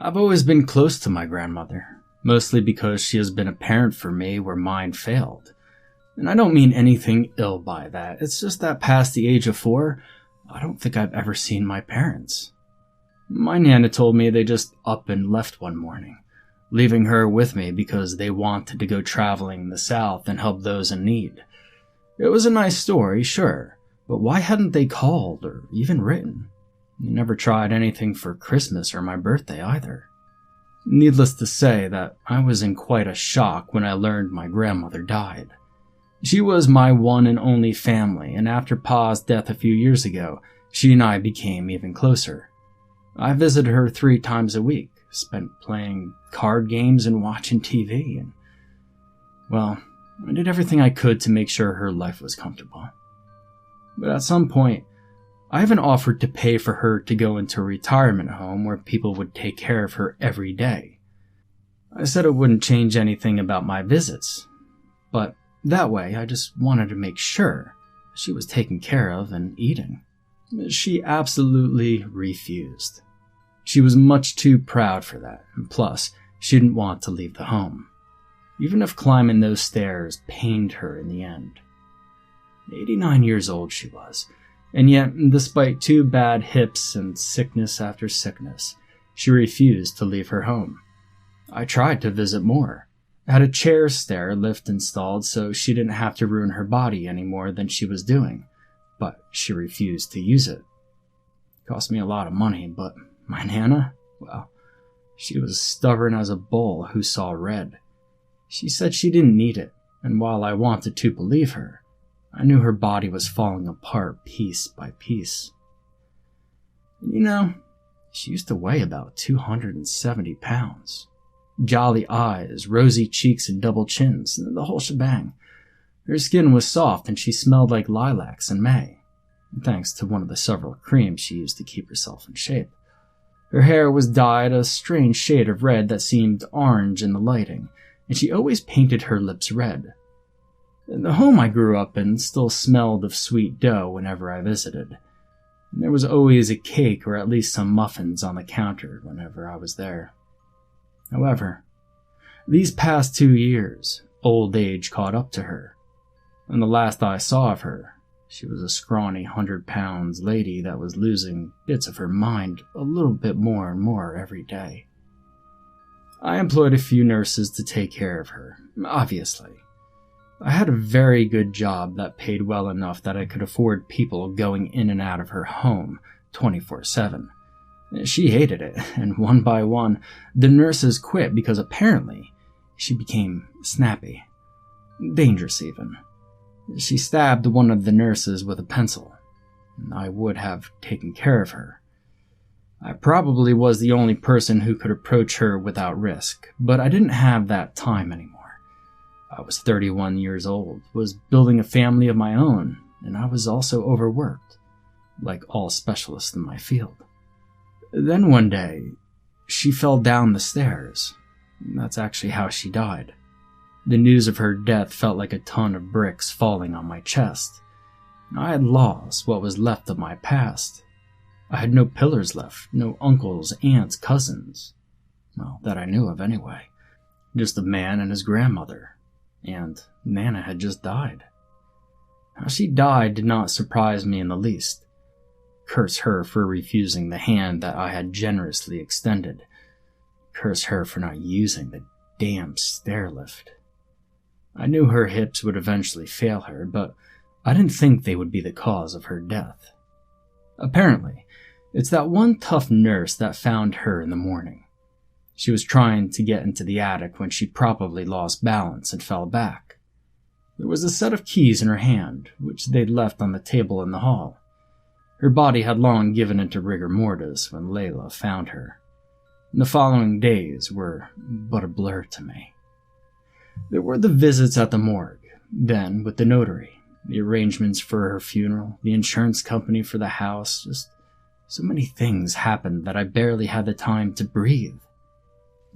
I've always been close to my grandmother, mostly because she has been a parent for me where mine failed. And I don't mean anything ill by that, it's just that past the age of 4, I don't think I've ever seen my parents. My Nana told me they just up and left one morning, leaving her with me because they wanted to go traveling in the south and help those in need. It was a nice story, sure, but why hadn't they called or even written? They never tried anything for Christmas or my birthday either. Needless to say that I was in quite a shock when I learned my grandmother died. She was my one and only family, and after Pa's death a few years ago, she and I became even closer. I visited her 3 times a week, spent playing card games and watching TV, and, well, I did everything I could to make sure her life was comfortable. But at some point, I even offered to pay for her to go into a retirement home where people would take care of her every day. I said it wouldn't change anything about my visits, but that way I just wanted to make sure she was taken care of and eating. She absolutely refused. She was much too proud for that, and plus, she didn't want to leave the home, even if climbing those stairs pained her in the end. 89 years old she was, and yet, despite 2 bad hips and sickness after sickness, she refused to leave her home. I tried to visit more. I had a chair stair lift installed so she didn't have to ruin her body any more than she was doing, but she refused to use it. It cost me a lot of money, but my Nana, well, she was stubborn as a bull who saw red. She said she didn't need it, and while I wanted to believe her, I knew her body was falling apart piece by piece. And you know, she used to weigh about 270 pounds. Jolly eyes, rosy cheeks and double chins, the whole shebang. Her skin was soft and she smelled like lilacs in May, thanks to one of the several creams she used to keep herself in shape. Her hair was dyed a strange shade of red that seemed orange in the lighting, and she always painted her lips red. The home I grew up in still smelled of sweet dough whenever I visited. And there was always a cake or at least some muffins on the counter whenever I was there. However, these past 2 years, old age caught up to her. And the last I saw of her, she was a scrawny 100-pound lady that was losing bits of her mind a little bit more and more every day. I employed a few nurses to take care of her, obviously. I had a very good job that paid well enough that I could afford people going in and out of her home 24/7. She hated it, and one by one, the nurses quit because apparently she became snappy. Dangerous even. She stabbed one of the nurses with a pencil. I would have taken care of her. I probably was the only person who could approach her without risk, but I didn't have that time anymore. I was 31 years old, was building a family of my own, and I was also overworked, like all specialists in my field. Then one day, she fell down the stairs. That's actually how she died. The news of her death felt like a ton of bricks falling on my chest. I had lost what was left of my past. I had no pillars left, no uncles, aunts, cousins. Well, that I knew of anyway. Just a man and his grandmother. And Nana had just died. How she died did not surprise me in the least. Curse her for refusing the hand that I had generously extended. Curse her for not using the damn stair lift. I knew her hips would eventually fail her, but I didn't think they would be the cause of her death. Apparently, it's that one tough nurse that found her in the morning. She was trying to get into the attic when she probably lost balance and fell back. There was a set of keys in her hand, which they'd left on the table in the hall. Her body had long given into rigor mortis when Layla found her. The following days were but a blur to me. There were the visits at the morgue, then with the notary, the arrangements for her funeral, the insurance company for the house, just so many things happened that I barely had the time to breathe.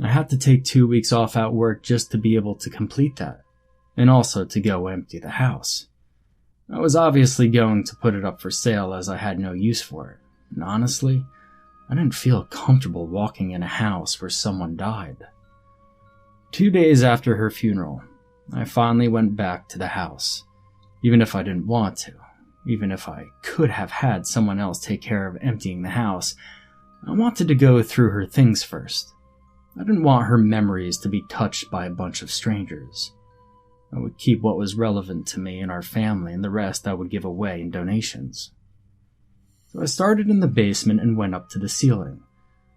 I had to take 2 weeks off at work just to be able to complete that, and also to go empty the house. I was obviously going to put it up for sale as I had no use for it, and honestly, I didn't feel comfortable walking in a house where someone died. 2 days after her funeral, I finally went back to the house, even if I didn't want to. Even if I could have had someone else take care of emptying the house, I wanted to go through her things first. I didn't want her memories to be touched by a bunch of strangers. I would keep what was relevant to me and our family, and the rest I would give away in donations. So I started in the basement and went up to the ceiling.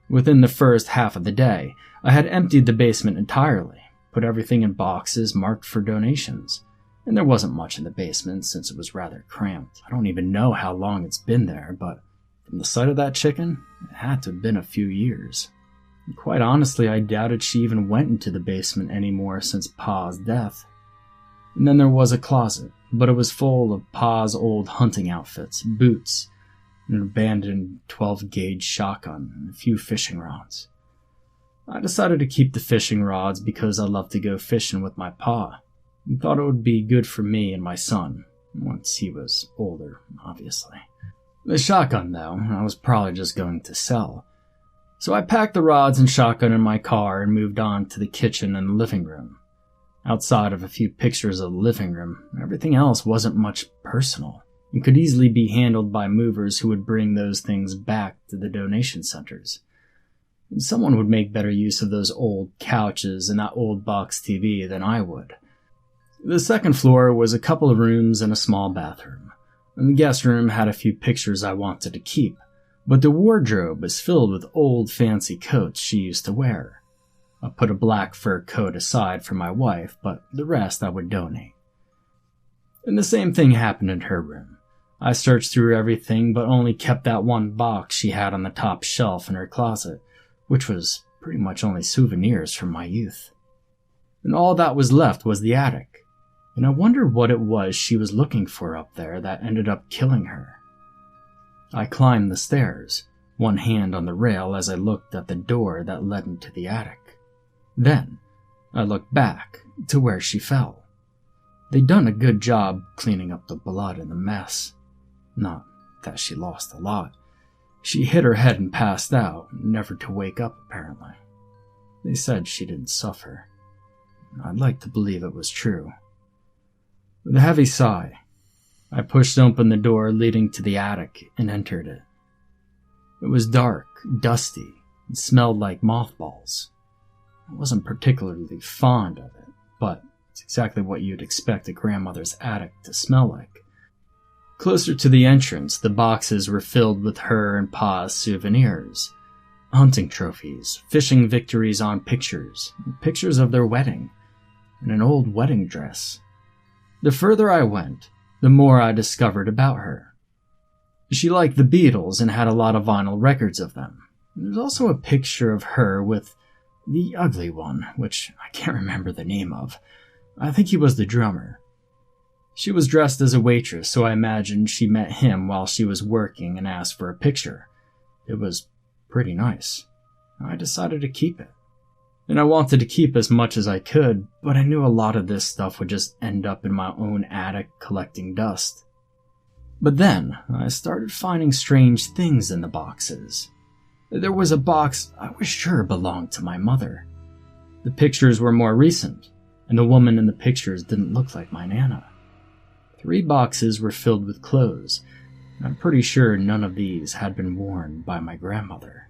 Within the first half of the day, I had emptied the basement entirely, put everything in boxes marked for donations. And there wasn't much in the basement since it was rather cramped. I don't even know how long it's been there, but from the sight of that chicken, it had to have been a few years. And quite honestly, I doubted she even went into the basement anymore since Pa's death. And then there was a closet, but it was full of Pa's old hunting outfits, boots, an abandoned 12-gauge shotgun, and a few fishing rods. I decided to keep the fishing rods because I loved to go fishing with my Pa, and thought it would be good for me and my son, once he was older, obviously. The shotgun, though, I was probably just going to sell. So I packed the rods and shotgun in my car and moved on to the kitchen and the living room. Outside of a few pictures of the living room, everything else wasn't much personal, and could easily be handled by movers who would bring those things back to the donation centers. And someone would make better use of those old couches and that old box TV than I would. The second floor was a couple of rooms and a small bathroom, and the guest room had a few pictures I wanted to keep, but the wardrobe was filled with old fancy coats she used to wear. I put a black fur coat aside for my wife, but the rest I would donate. And the same thing happened in her room. I searched through everything, but only kept that one box she had on the top shelf in her closet, which was pretty much only souvenirs from my youth. And all that was left was the attic, and I wonder what it was she was looking for up there that ended up killing her. I climbed the stairs, one hand on the rail as I looked at the door that led into the attic. Then, I looked back to where she fell. They'd done a good job cleaning up the blood and the mess. Not that she lost a lot. She hit her head and passed out, never to wake up apparently. They said she didn't suffer. I'd like to believe it was true. With a heavy sigh, I pushed open the door leading to the attic and entered it. It was dark, dusty, and smelled like mothballs. I wasn't particularly fond of it, but it's exactly what you'd expect a grandmother's attic to smell like. Closer to the entrance, the boxes were filled with her and Pa's souvenirs. Hunting trophies, fishing victories on pictures, pictures of their wedding, and an old wedding dress. The further I went, the more I discovered about her. She liked the Beatles and had a lot of vinyl records of them. There's also a picture of her with the ugly one, which I can't remember the name of. I think he was the drummer. She was dressed as a waitress, so I imagined she met him while she was working and asked for a picture. It was pretty nice. I decided to keep it. And I wanted to keep as much as I could, but I knew a lot of this stuff would just end up in my own attic collecting dust. But then, I started finding strange things in the boxes. There was a box I was sure belonged to my mother. The pictures were more recent, and the woman in the pictures didn't look like my Nana. 3 boxes were filled with clothes, and I'm pretty sure none of these had been worn by my grandmother.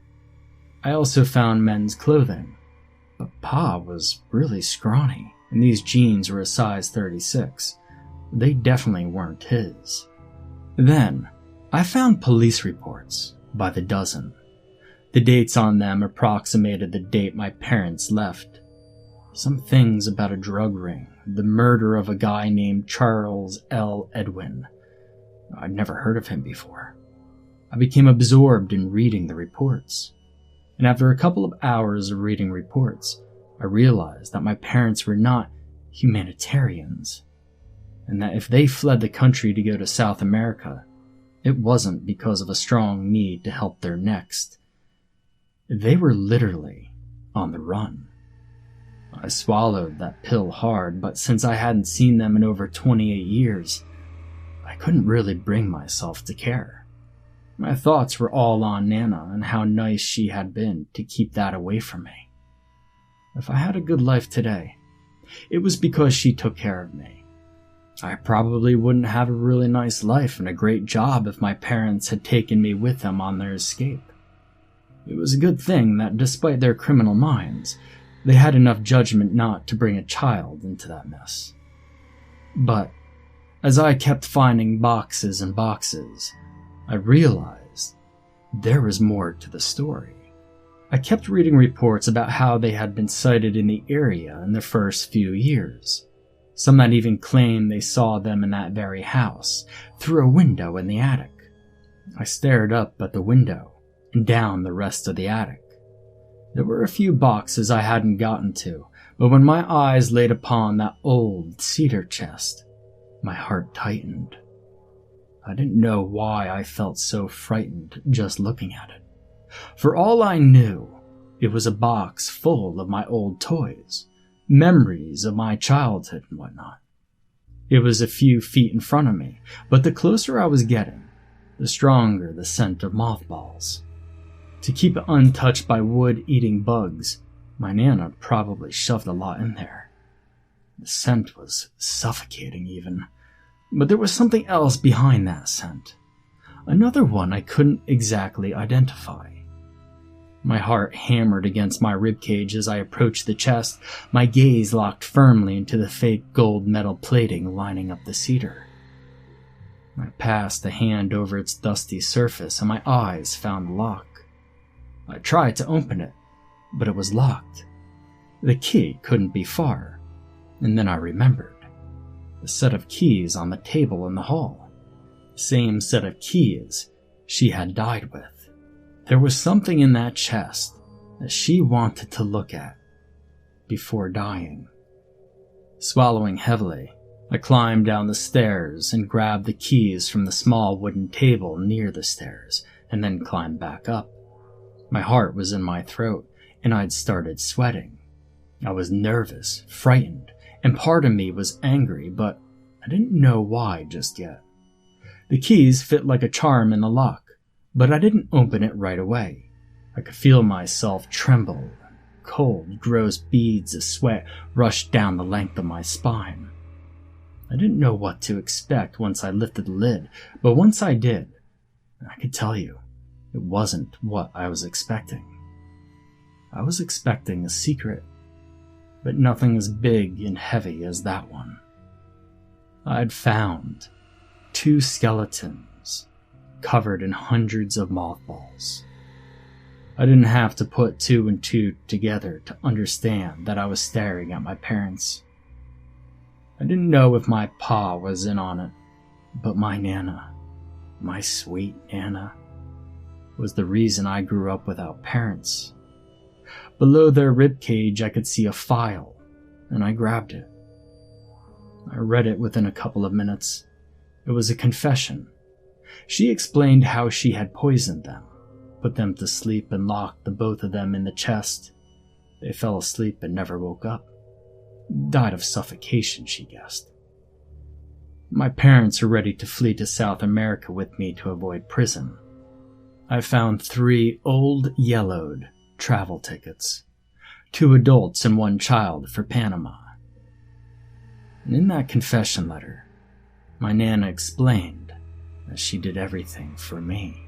I also found men's clothing, but Pa was really scrawny, and these jeans were a size 36. They definitely weren't his. Then, I found police reports by the dozen. The dates on them approximated the date my parents left. Some things about a drug ring, the murder of a guy named Charles L. Edwin. I'd never heard of him before. I became absorbed in reading the reports. And after a couple of hours of reading reports, I realized that my parents were not humanitarians, and that if they fled the country to go to South America, it wasn't because of a strong need to help their next. They were literally on the run. I swallowed that pill hard, but since I hadn't seen them in over 28 years, I couldn't really bring myself to care. My thoughts were all on Nana and how nice she had been to keep that away from me. If I had a good life today, it was because she took care of me. I probably wouldn't have a really nice life and a great job if my parents had taken me with them on their escape. It was a good thing that despite their criminal minds, they had enough judgment not to bring a child into that mess. But as I kept finding boxes and boxes, I realized there was more to the story. I kept reading reports about how they had been sighted in the area in the first few years. Some had even claimed they saw them in that very house, through a window in the attic. I stared up at the window and down the rest of the attic. There were a few boxes I hadn't gotten to, but when my eyes laid upon that old cedar chest, my heart tightened. I didn't know why I felt so frightened just looking at it. For all I knew, it was a box full of my old toys, memories of my childhood and whatnot. It was a few feet in front of me, but the closer I was getting, the stronger the scent of mothballs. To keep it untouched by wood-eating bugs, my Nana probably shoved a lot in there. The scent was suffocating even, but there was something else behind that scent. Another one I couldn't exactly identify. My heart hammered against my ribcage as I approached the chest, my gaze locked firmly into the fake gold metal plating lining up the cedar. I passed a hand over its dusty surface and my eyes found the lock. I tried to open it, but it was locked. The key couldn't be far, and then I remembered. The set of keys on the table in the hall. Same set of keys she had died with. There was something in that chest that she wanted to look at before dying. Swallowing heavily, I climbed down the stairs and grabbed the keys from the small wooden table near the stairs, and then climbed back up. My heart was in my throat, and I'd started sweating. I was nervous, frightened, and part of me was angry, but I didn't know why just yet. The keys fit like a charm in the lock, but I didn't open it right away. I could feel myself tremble. Cold, gross beads of sweat rushed down the length of my spine. I didn't know what to expect once I lifted the lid, but once I did, I could tell you, it wasn't what I was expecting. I was expecting a secret, but nothing as big and heavy as that one. I'd found 2 skeletons covered in hundreds of mothballs. I didn't have to put 2 and 2 together to understand that I was staring at my parents. I didn't know if my pa was in on it, but my Nana, my sweet Nana, was the reason I grew up without parents. Below their ribcage I could see a file, and I grabbed it. I read it within a couple of minutes. It was a confession. She explained how she had poisoned them, put them to sleep and locked the both of them in the chest. They fell asleep and never woke up. Died of suffocation, she guessed. My parents were ready to flee to South America with me to avoid prison. I found 3 old, yellowed travel tickets, 2 adults and 1 child for Panama. And in that confession letter, my Nana explained that she did everything for me.